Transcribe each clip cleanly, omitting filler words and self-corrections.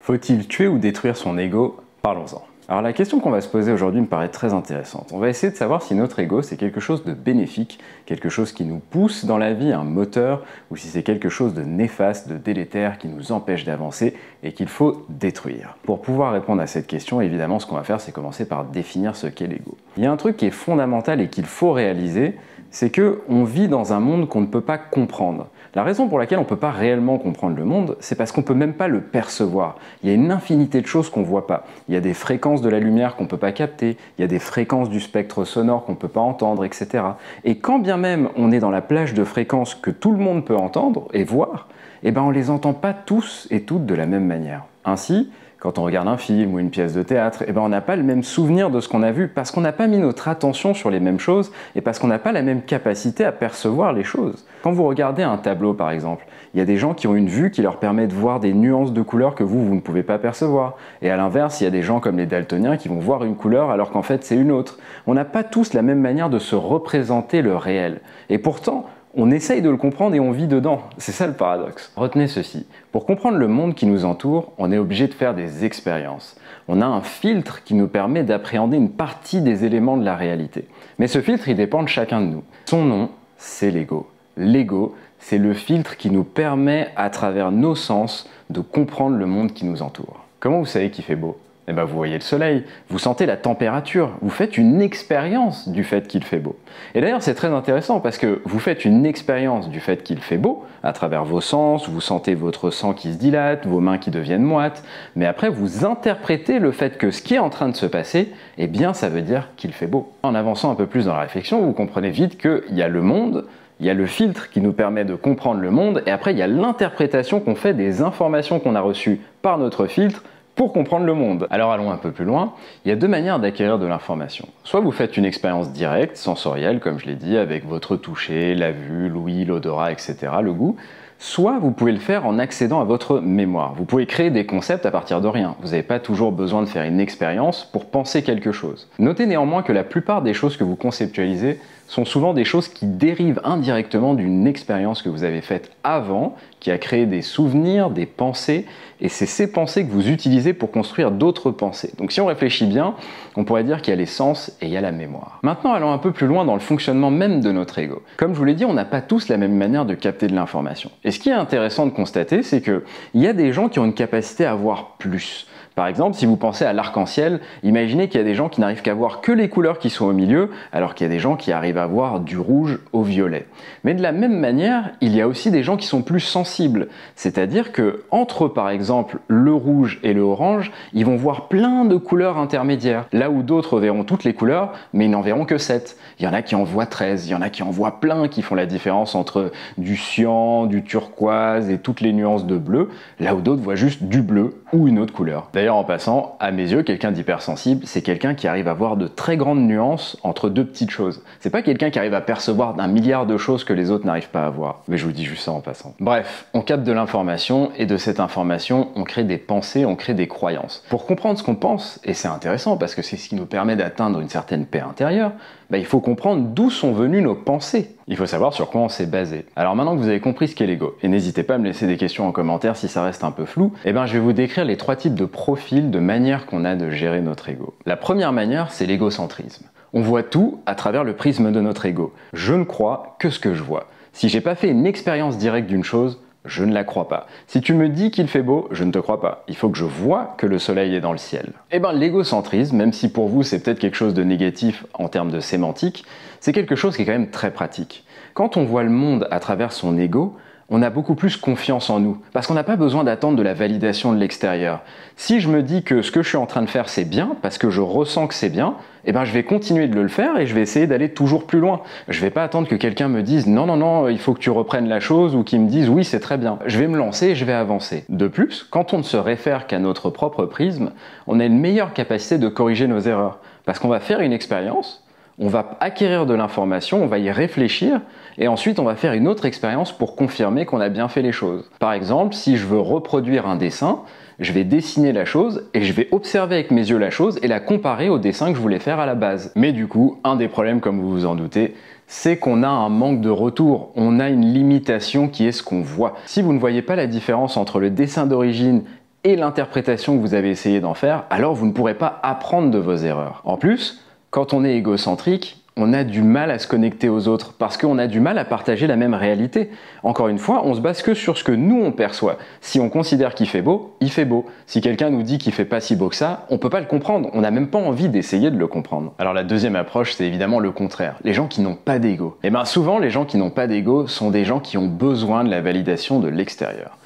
Faut-il tuer ou détruire son ego? Parlons-en. Alors la question qu'on va se poser aujourd'hui me paraît très intéressante. On va essayer de savoir si notre ego c'est quelque chose de bénéfique, quelque chose qui nous pousse dans la vie, un moteur, ou si c'est quelque chose de néfaste, de délétère, qui nous empêche d'avancer et qu'il faut détruire. Pour pouvoir répondre à cette question, évidemment ce qu'on va faire c'est commencer par définir ce qu'est l'ego. Il y a un truc qui est fondamental et qu'il faut réaliser, c'est qu'on vit dans un monde qu'on ne peut pas comprendre. La raison pour laquelle on ne peut pas réellement comprendre le monde, c'est parce qu'on ne peut même pas le percevoir. Il y a une infinité de choses qu'on ne voit pas. Il y a des fréquences de la lumière qu'on ne peut pas capter, il y a des fréquences du spectre sonore qu'on ne peut pas entendre, etc. Et quand bien même on est dans la plage de fréquences que tout le monde peut entendre et voir, eh ben on ne les entend pas tous et toutes de la même manière. Ainsi, quand on regarde un film ou une pièce de théâtre, eh ben on n'a pas le même souvenir de ce qu'on a vu parce qu'on n'a pas mis notre attention sur les mêmes choses et parce qu'on n'a pas la même capacité à percevoir les choses. Quand vous regardez un tableau par exemple, il y a des gens qui ont une vue qui leur permet de voir des nuances de couleurs que vous ne pouvez pas percevoir. Et à l'inverse, il y a des gens comme les daltoniens qui vont voir une couleur alors qu'en fait c'est une autre. On n'a pas tous la même manière de se représenter le réel. Et pourtant, on essaye de le comprendre et on vit dedans. C'est ça le paradoxe. Retenez ceci. Pour comprendre le monde qui nous entoure, on est obligé de faire des expériences. On a un filtre qui nous permet d'appréhender une partie des éléments de la réalité. Mais ce filtre, il dépend de chacun de nous. Son nom, c'est l'ego. L'ego, c'est le filtre qui nous permet, à travers nos sens, de comprendre le monde qui nous entoure. Comment vous savez qu'il fait beau ? Eh bien, vous voyez le soleil, vous sentez la température, vous faites une expérience du fait qu'il fait beau. Et d'ailleurs, c'est très intéressant parce que vous faites une expérience du fait qu'il fait beau, à travers vos sens, vous sentez votre sang qui se dilate, vos mains qui deviennent moites, mais après, vous interprétez le fait que ce qui est en train de se passer, eh bien, ça veut dire qu'il fait beau. En avançant un peu plus dans la réflexion, vous comprenez vite qu'il y a le monde, il y a le filtre qui nous permet de comprendre le monde, et après, il y a l'interprétation qu'on fait des informations qu'on a reçues par notre filtre, pour comprendre le monde. Alors allons un peu plus loin, il y a deux manières d'acquérir de l'information. Soit vous faites une expérience directe, sensorielle, comme je l'ai dit, avec votre toucher, la vue, l'ouïe, l'odorat, etc., le goût. Soit vous pouvez le faire en accédant à votre mémoire. Vous pouvez créer des concepts à partir de rien. Vous n'avez pas toujours besoin de faire une expérience pour penser quelque chose. Notez néanmoins que la plupart des choses que vous conceptualisez sont souvent des choses qui dérivent indirectement d'une expérience que vous avez faite avant, qui a créé des souvenirs, des pensées, et c'est ces pensées que vous utilisez pour construire d'autres pensées. Donc si on réfléchit bien, on pourrait dire qu'il y a les sens et il y a la mémoire. Maintenant, allons un peu plus loin dans le fonctionnement même de notre ego. Comme je vous l'ai dit, on n'a pas tous la même manière de capter de l'information. Et ce qui est intéressant de constater, c'est qu'il y a des gens qui ont une capacité à voir plus. Par exemple, si vous pensez à l'arc-en-ciel, imaginez qu'il y a des gens qui n'arrivent qu'à voir que les couleurs qui sont au milieu, alors qu'il y a des gens qui arrivent à voir du rouge au violet. Mais de la même manière, il y a aussi des gens qui sont plus sensibles. C'est-à-dire que entre, par exemple, le rouge et le orange, ils vont voir plein de couleurs intermédiaires. Là où d'autres verront toutes les couleurs, mais ils n'en verront que 7. Il y en a qui en voient 13, il y en a qui en voient plein, qui font la différence entre du cyan, du turquoise et toutes les nuances de bleu, là où d'autres voient juste du bleu ou une autre couleur. D'ailleurs, en passant, à mes yeux, quelqu'un d'hypersensible, c'est quelqu'un qui arrive à voir de très grandes nuances entre deux petites choses. C'est pas quelqu'un qui arrive à percevoir d'un milliard de choses que les autres n'arrivent pas à voir. Mais je vous dis juste ça en passant. Bref, on capte de l'information et de cette information, on crée des pensées, on crée des croyances. Pour comprendre ce qu'on pense, et c'est intéressant parce que c'est ce qui nous permet d'atteindre une certaine paix intérieure, il faut comprendre d'où sont venues nos pensées. Il faut savoir sur quoi on s'est basé. Alors maintenant que vous avez compris ce qu'est l'ego, et n'hésitez pas à me laisser des questions en commentaire si ça reste un peu flou, je vais vous décrire les 3 types de profils, de manières qu'on a de gérer notre ego. La première manière, c'est l'égocentrisme. On voit tout à travers le prisme de notre ego. Je ne crois que ce que je vois. Si j'ai pas fait une expérience directe d'une chose, je ne la crois pas. Si tu me dis qu'il fait beau, je ne te crois pas. Il faut que je voie que le soleil est dans le ciel. L'égocentrisme, même si pour vous c'est peut-être quelque chose de négatif en termes de sémantique, c'est quelque chose qui est quand même très pratique. Quand on voit le monde à travers son ego, on a beaucoup plus confiance en nous, parce qu'on n'a pas besoin d'attendre de la validation de l'extérieur. Si je me dis que ce que je suis en train de faire c'est bien, parce que je ressens que c'est bien, je vais continuer de le faire et je vais essayer d'aller toujours plus loin. Je vais pas attendre que quelqu'un me dise non, non, non, il faut que tu reprennes la chose, ou qu'il me dise oui, c'est très bien. Je vais me lancer et je vais avancer. De plus, quand on ne se réfère qu'à notre propre prisme, on a une meilleure capacité de corriger nos erreurs, parce qu'on va faire une expérience, on va acquérir de l'information, on va y réfléchir, et ensuite on va faire une autre expérience pour confirmer qu'on a bien fait les choses. Par exemple, si je veux reproduire un dessin, je vais dessiner la chose et je vais observer avec mes yeux la chose et la comparer au dessin que je voulais faire à la base. Mais du coup, un des problèmes, comme vous vous en doutez, c'est qu'on a un manque de retour, on a une limitation qui est ce qu'on voit. Si vous ne voyez pas la différence entre le dessin d'origine et l'interprétation que vous avez essayé d'en faire, alors vous ne pourrez pas apprendre de vos erreurs. En plus, quand on est égocentrique, on a du mal à se connecter aux autres parce qu'on a du mal à partager la même réalité. Encore une fois, on se base que sur ce que nous on perçoit. Si on considère qu'il fait beau, il fait beau. Si quelqu'un nous dit qu'il fait pas si beau que ça, on peut pas le comprendre. On n'a même pas envie d'essayer de le comprendre. Alors la deuxième approche, c'est évidemment le contraire. Les gens qui n'ont pas d'ego. Et bien souvent, les gens qui n'ont pas d'ego sont des gens qui ont besoin de la validation de l'extérieur.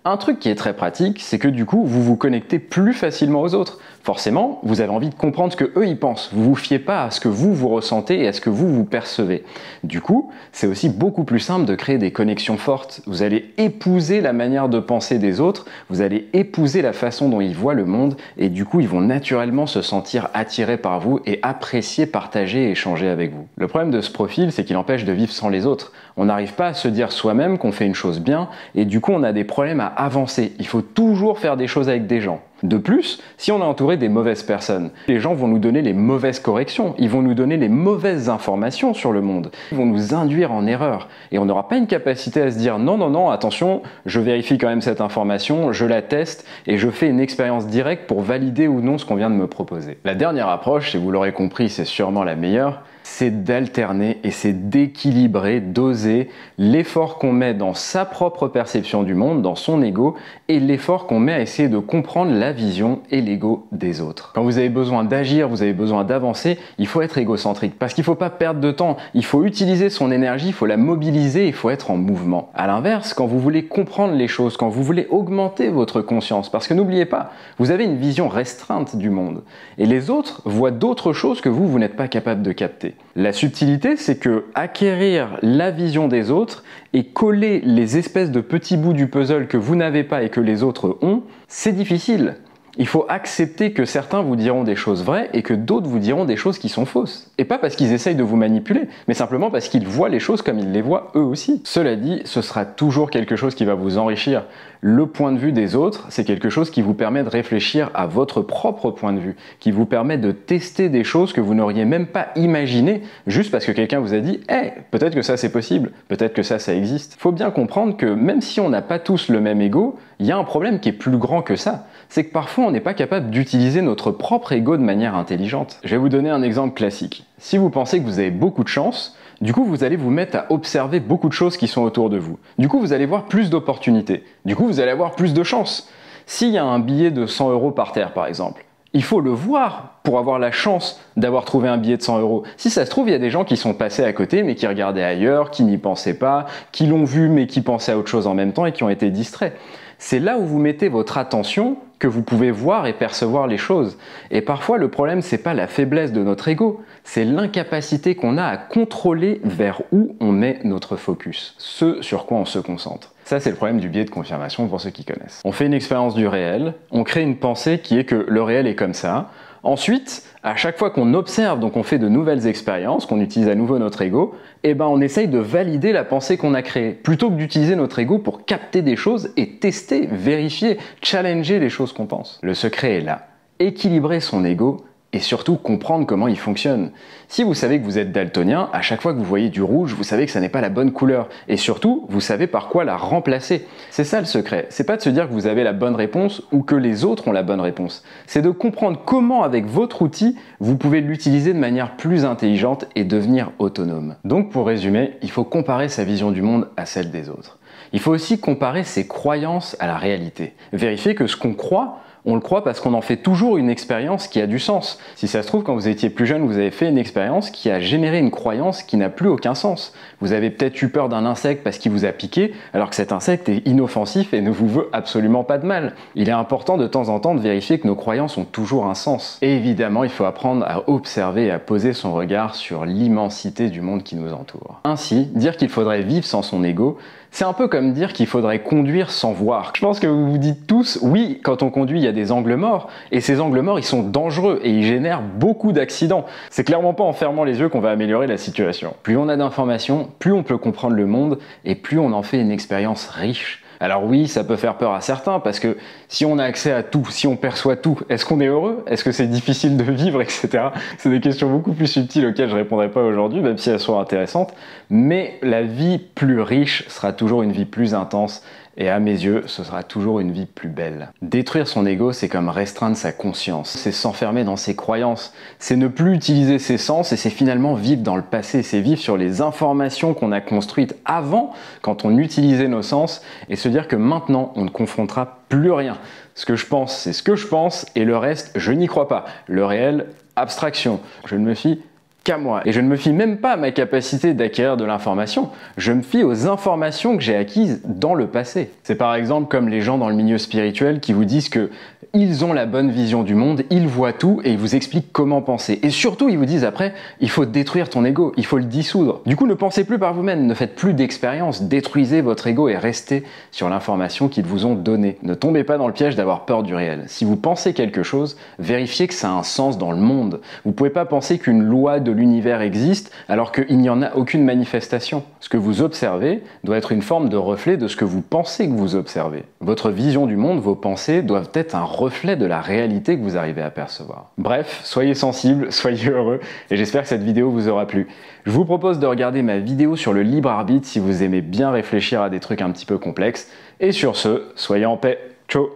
Un truc qui est très pratique, c'est que du coup, vous vous connectez plus facilement aux autres. Forcément, vous avez envie de comprendre ce que eux ils pensent. Vous vous fiez pas à ce que vous ressentez et à ce que vous percevez. Du coup, c'est aussi beaucoup plus simple de créer des connexions fortes. Vous allez épouser la manière de penser des autres, vous allez épouser la façon dont ils voient le monde et du coup, ils vont naturellement se sentir attirés par vous et apprécier, partager et échanger avec vous. Le problème de ce profil, c'est qu'il empêche de vivre sans les autres. On n'arrive pas à se dire soi-même qu'on fait une chose bien et du coup, on a des problèmes à avancer. Il faut toujours faire des choses avec des gens. De plus, si on est entouré des mauvaises personnes, les gens vont nous donner les mauvaises corrections, ils vont nous donner les mauvaises informations sur le monde, ils vont nous induire en erreur. Et on n'aura pas une capacité à se dire non, non, non, attention, je vérifie quand même cette information, je la teste et je fais une expérience directe pour valider ou non ce qu'on vient de me proposer. La dernière approche, et vous l'aurez compris, c'est sûrement la meilleure, c'est d'alterner et c'est d'équilibrer, doser l'effort qu'on met dans sa propre perception du monde, dans son ego, et l'effort qu'on met à essayer de comprendre la vision et l'ego des autres. Quand vous avez besoin d'agir, vous avez besoin d'avancer, il faut être égocentrique parce qu'il ne faut pas perdre de temps, il faut utiliser son énergie, il faut la mobiliser, il faut être en mouvement. À l'inverse, quand vous voulez comprendre les choses, quand vous voulez augmenter votre conscience, parce que n'oubliez pas, vous avez une vision restreinte du monde et les autres voient d'autres choses que vous n'êtes pas capable de capter. La subtilité, c'est que acquérir la vision des autres et coller les espèces de petits bouts du puzzle que vous n'avez pas et que les autres ont, c'est difficile. Il faut accepter que certains vous diront des choses vraies et que d'autres vous diront des choses qui sont fausses. Et pas parce qu'ils essayent de vous manipuler, mais simplement parce qu'ils voient les choses comme ils les voient eux aussi. Cela dit, ce sera toujours quelque chose qui va vous enrichir. Le point de vue des autres, c'est quelque chose qui vous permet de réfléchir à votre propre point de vue, qui vous permet de tester des choses que vous n'auriez même pas imaginées juste parce que quelqu'un vous a dit « Hey, peut-être que ça c'est possible, peut-être que ça existe ». Il faut bien comprendre que même si on n'a pas tous le même ego, il y a un problème qui est plus grand que ça. C'est que parfois on n'est pas capable d'utiliser notre propre ego de manière intelligente. Je vais vous donner un exemple classique. Si vous pensez que vous avez beaucoup de chance, du coup, vous allez vous mettre à observer beaucoup de choses qui sont autour de vous. Du coup, vous allez voir plus d'opportunités. Du coup, vous allez avoir plus de chance. S'il y a un billet de 100 € par terre, par exemple, il faut le voir pour avoir la chance d'avoir trouvé un billet de 100 €. Si ça se trouve, il y a des gens qui sont passés à côté, mais qui regardaient ailleurs, qui n'y pensaient pas, qui l'ont vu, mais qui pensaient à autre chose en même temps et qui ont été distraits. C'est là où vous mettez votre attention que vous pouvez voir et percevoir les choses. Et parfois, le problème, c'est pas la faiblesse de notre ego, c'est l'incapacité qu'on a à contrôler vers où on met notre focus, ce sur quoi on se concentre. Ça, c'est le problème du biais de confirmation pour ceux qui connaissent. On fait une expérience du réel, on crée une pensée qui est que le réel est comme ça. Ensuite, à chaque fois qu'on observe, donc on fait de nouvelles expériences, qu'on utilise à nouveau notre ego, eh ben on essaye de valider la pensée qu'on a créée, plutôt que d'utiliser notre ego pour capter des choses et tester, vérifier, challenger les choses qu'on pense. Le secret est là. Équilibrer son ego et surtout comprendre comment il fonctionne. Si vous savez que vous êtes daltonien, à chaque fois que vous voyez du rouge, vous savez que ça n'est pas la bonne couleur. Et surtout, vous savez par quoi la remplacer. C'est ça le secret. C'est pas de se dire que vous avez la bonne réponse ou que les autres ont la bonne réponse. C'est de comprendre comment, avec votre outil, vous pouvez l'utiliser de manière plus intelligente et devenir autonome. Donc, pour résumer, il faut comparer sa vision du monde à celle des autres. Il faut aussi comparer ses croyances à la réalité. Vérifier que ce qu'on croit, on le croit parce qu'on en fait toujours une expérience qui a du sens. Si ça se trouve, quand vous étiez plus jeune, vous avez fait une expérience qui a généré une croyance qui n'a plus aucun sens. Vous avez peut-être eu peur d'un insecte parce qu'il vous a piqué, alors que cet insecte est inoffensif et ne vous veut absolument pas de mal. Il est important de temps en temps de vérifier que nos croyances ont toujours un sens. Et évidemment, il faut apprendre à observer et à poser son regard sur l'immensité du monde qui nous entoure. Ainsi, dire qu'il faudrait vivre sans son ego, c'est un peu comme dire qu'il faudrait conduire sans voir. Je pense que vous vous dites tous, oui, quand on conduit, il y a des angles morts, et ces angles morts, ils sont dangereux, et ils génèrent beaucoup d'accidents. C'est clairement pas en fermant les yeux qu'on va améliorer la situation. Plus on a d'informations, plus on peut comprendre le monde, et plus on en fait une expérience riche. Alors oui, ça peut faire peur à certains, parce que si on a accès à tout, si on perçoit tout, est-ce qu'on est heureux? Est-ce que c'est difficile de vivre, etc. C'est des questions beaucoup plus subtiles auxquelles je ne répondrai pas aujourd'hui, même si elles sont intéressantes. Mais la vie plus riche sera toujours une vie plus intense Et à mes yeux, ce sera toujours une vie plus belle. Détruire son ego, c'est comme restreindre sa conscience. C'est s'enfermer dans ses croyances. C'est ne plus utiliser ses sens et c'est finalement vivre dans le passé. C'est vivre sur les informations qu'on a construites avant, quand on utilisait nos sens, et se dire que maintenant, on ne confrontera plus rien. Ce que je pense, c'est ce que je pense, et le reste, je n'y crois pas. Le réel, abstraction. Je ne me fie qu'à moi. Et je ne me fie même pas à ma capacité d'acquérir de l'information, je me fie aux informations que j'ai acquises dans le passé. C'est par exemple comme les gens dans le milieu spirituel qui vous disent que ils ont la bonne vision du monde, ils voient tout et ils vous expliquent comment penser. Et surtout, ils vous disent après, il faut détruire ton ego, il faut le dissoudre. Du coup, ne pensez plus par vous-même, ne faites plus d'expérience, détruisez votre ego et restez sur l'information qu'ils vous ont donnée. Ne tombez pas dans le piège d'avoir peur du réel. Si vous pensez quelque chose, vérifiez que ça a un sens dans le monde. Vous ne pouvez pas penser qu'une loi de l'univers existe alors qu'il n'y en a aucune manifestation. Ce que vous observez doit être une forme de reflet de ce que vous pensez que vous observez. Votre vision du monde, vos pensées doivent être un reflet de la réalité que vous arrivez à percevoir. Bref, soyez sensibles, soyez heureux et j'espère que cette vidéo vous aura plu. Je vous propose de regarder ma vidéo sur le libre arbitre si vous aimez bien réfléchir à des trucs un petit peu complexes. Et sur ce, soyez en paix. Ciao!